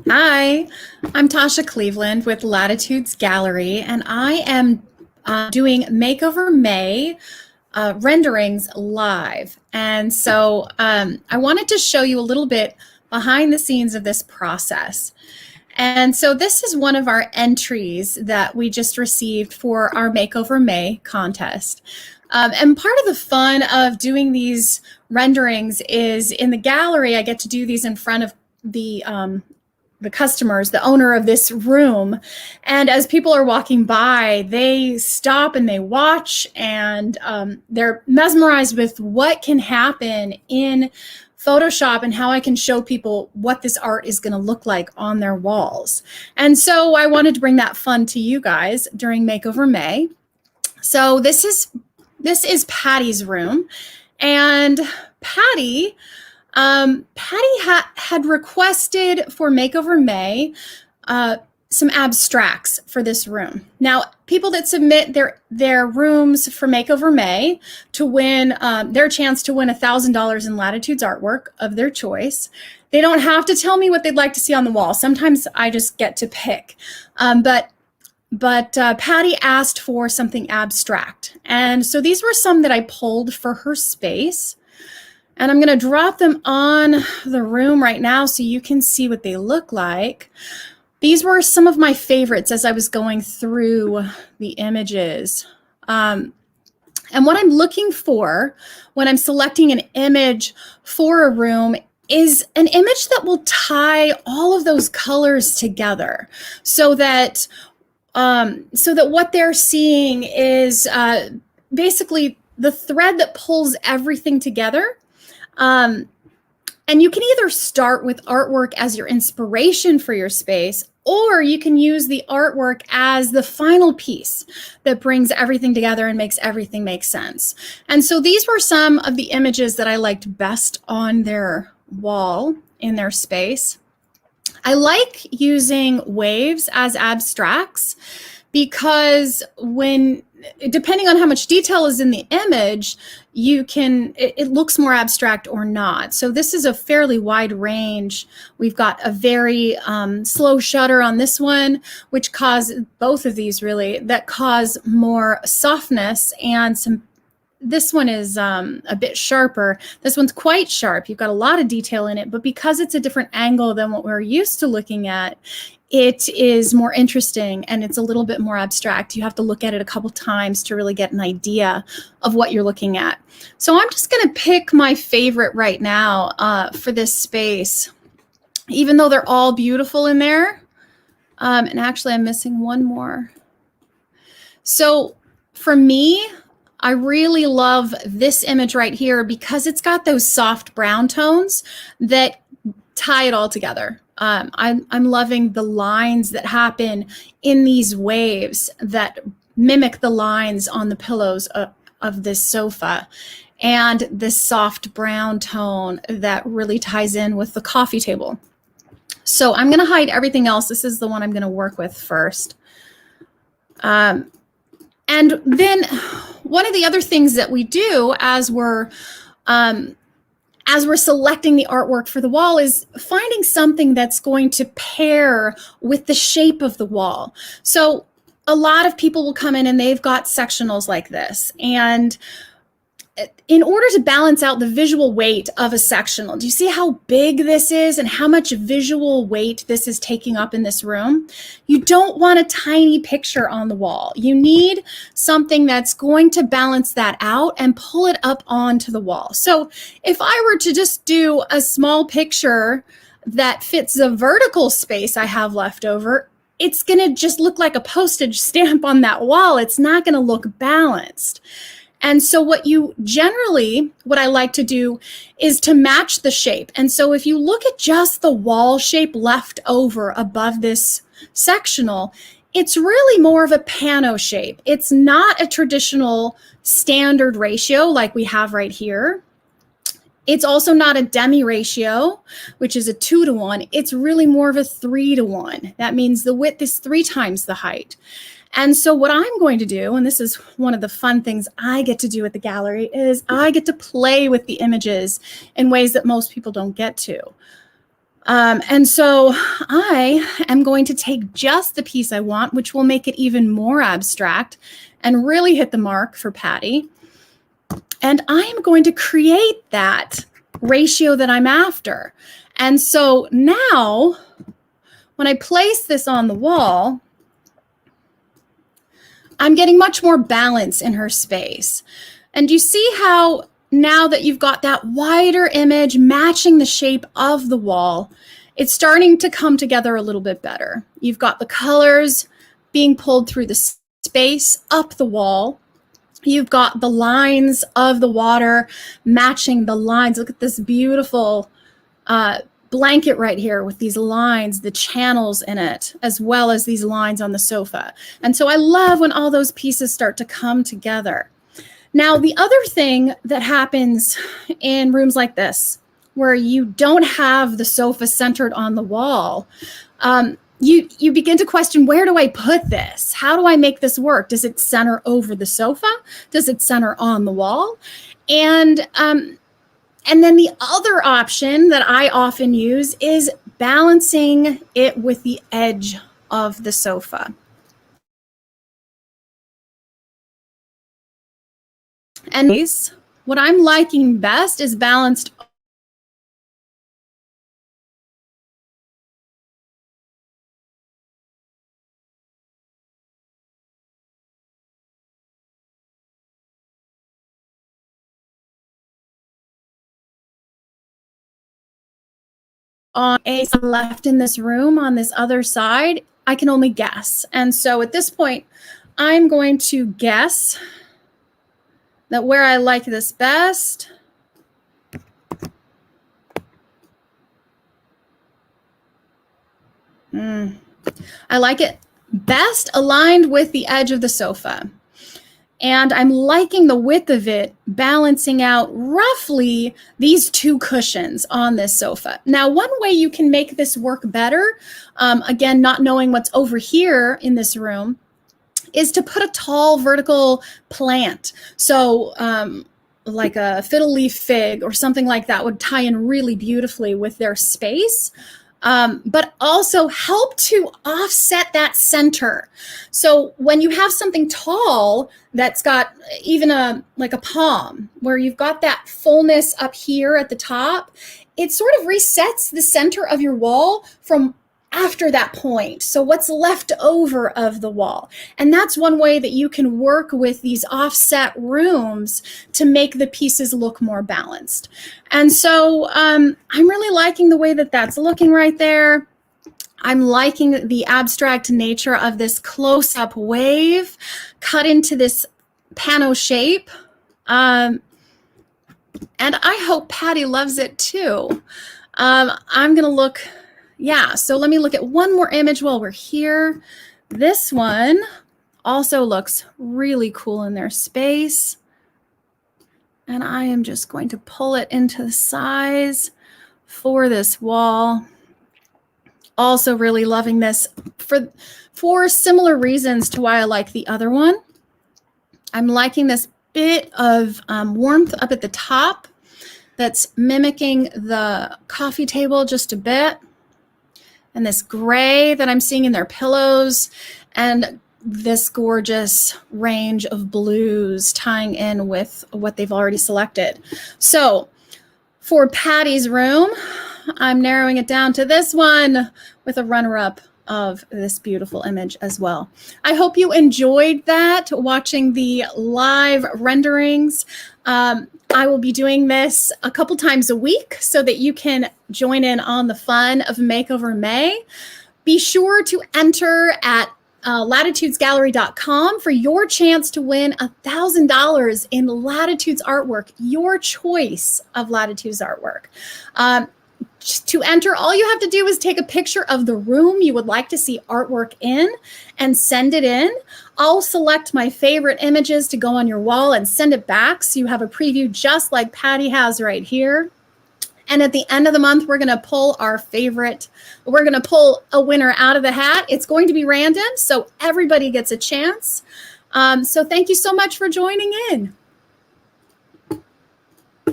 Hi, I'm Tasha Cleveland with Latitudes Gallery, and I am doing Makeover May renderings live. And so I wanted to show you a little bit behind the scenes of this process. And so this is one of our entries that we just received for our Makeover May contest. And part of the fun of doing these renderings is in the gallery, I get to do these in front of the customers, the owner of this room. And as people are walking by, they stop and they watch, and they're mesmerized with what can happen in Photoshop and how I can show people what this art is going to look like on their walls. And so I wanted to bring that fun to you guys during Makeover May. So this is Patty's room, and Patty had requested for Makeover May some abstracts for this room. Now, people that submit their rooms for Makeover May to win their chance to win $1,000 in Latitudes artwork of their choice, they don't have to tell me what they'd like to see on the wall. Sometimes I just get to pick. But Patty asked for something abstract. And so these were some that I pulled for her space. And I'm going to drop them on the room right now so you can see what they look like. These were some of my favorites as I was going through the images. And what I'm looking for when I'm selecting an image for a room is an image that will tie all of those colors together so that what they're seeing is basically the thread that pulls everything together. And you can either start with artwork as your inspiration for your space, or you can use the artwork as the final piece that brings everything together and makes everything make sense. And so these were some of the images that I liked best on their wall in their space. I like using waves as abstracts because depending on how much detail is in the image, it looks more abstract or not. So this is a fairly wide range. We've got a very slow shutter on this one, which both of these really, that cause more softness, and this one is a bit sharper. This one's quite sharp. You've got a lot of detail in it, but because it's a different angle than what we're used to looking at, it is more interesting and it's a little bit more abstract. You have to look at it a couple times to really get an idea of what you're looking at. So I'm just going to pick my favorite right now for this space, even though they're all beautiful in there. And actually, I'm missing one more. So for me, I really love this image right here because it's got those soft brown tones that tie it all together. I'm loving the lines that happen in these waves that mimic the lines on the pillows of this sofa, and this soft brown tone that really ties in with the coffee table. So I'm going to hide everything else. This is the one I'm going to work with first. And then one of the other things that we do as we're selecting the artwork for the wall is finding something that's going to pair with the shape of the wall. So a lot of people will come in and they've got sectionals like this. And in order to balance out the visual weight of a sectional, do you see how big this is and how much visual weight this is taking up in this room? You don't want a tiny picture on the wall. You need something that's going to balance that out and pull it up onto the wall. So if I were to just do a small picture that fits the vertical space I have left over, it's going to just look like a postage stamp on that wall. It's not going to look balanced. And so what I like to do is to match the shape. And so if you look at just the wall shape left over above this sectional, it's really more of a pano shape. It's not a traditional standard ratio like we have right here. It's also not a demi ratio, which is a 2-to-1. It's really more of a 3-to-1. That means the width is 3 times the height. And so what I'm going to do, and this is one of the fun things I get to do at the gallery, is I get to play with the images in ways that most people don't get to. And so I am going to take just the piece I want, which will make it even more abstract and really hit the mark for Patty. And I am going to create that ratio that I'm after. And so now when I place this on the wall, I'm getting much more balance in her space. And you see how now that you've got that wider image matching the shape of the wall, it's starting to come together a little bit better. You've got the colors being pulled through the space up the wall. You've got the lines of the water matching the lines. Look at this beautiful blanket right here with these lines, the channels in it, as well as these lines on the sofa. And so I love when all those pieces start to come together. Now, the other thing that happens in rooms like this, where you don't have the sofa centered on the wall, you begin to question, where do I put this? How do I make this work? Does it center over the sofa? Does it center on the wall? And then the other option that I often use is balancing it with the edge of the sofa. And what I'm liking best is balanced on a left in this room on this other side. I can only guess. And so at this point, I'm going to guess that where I like this best I like it best aligned with the edge of the sofa. And I'm liking the width of it, balancing out roughly these two cushions on this sofa. Now, one way you can make this work better, again, not knowing what's over here in this room, is to put a tall vertical plant. So like a fiddle leaf fig or something like that would tie in really beautifully with their space. But also help to offset that center. So when you have something tall that's got even like a palm, where you've got that fullness up here at the top, it sort of resets the center of your wall from after that point. So what's left over of the wall. And that's one way that you can work with these offset rooms to make the pieces look more balanced. And so I'm really liking the way that that's looking right there. I'm liking the abstract nature of this close-up wave cut into this pano shape. And I hope Patty loves it too. I'm gonna look. Yeah, so let me look at one more image while we're here. This one also looks really cool in their space. And I am just going to pull it into the size for this wall. Also really loving this for similar reasons to why I like the other one. I'm liking this bit of warmth up at the top that's mimicking the coffee table just a bit. And this gray that I'm seeing in their pillows, and this gorgeous range of blues tying in with what they've already selected. So for Patty's room, I'm narrowing it down to this one with a runner-up of this beautiful image as well. I hope you enjoyed that, watching the live renderings. I will be doing this a couple times a week so that you can join in on the fun of Makeover May. Be sure to enter at latitudesgallery.com for your chance to win $1,000 in Latitudes artwork, your choice of Latitudes artwork. To enter, all you have to do is take a picture of the room you would like to see artwork in and send it in. I'll select my favorite images to go on your wall and send it back so you have a preview just like Patty has right here. And at the end of the month, we're going to pull we're going to pull a winner out of the hat. It's going to be random, so everybody gets a chance. So thank you so much for joining in.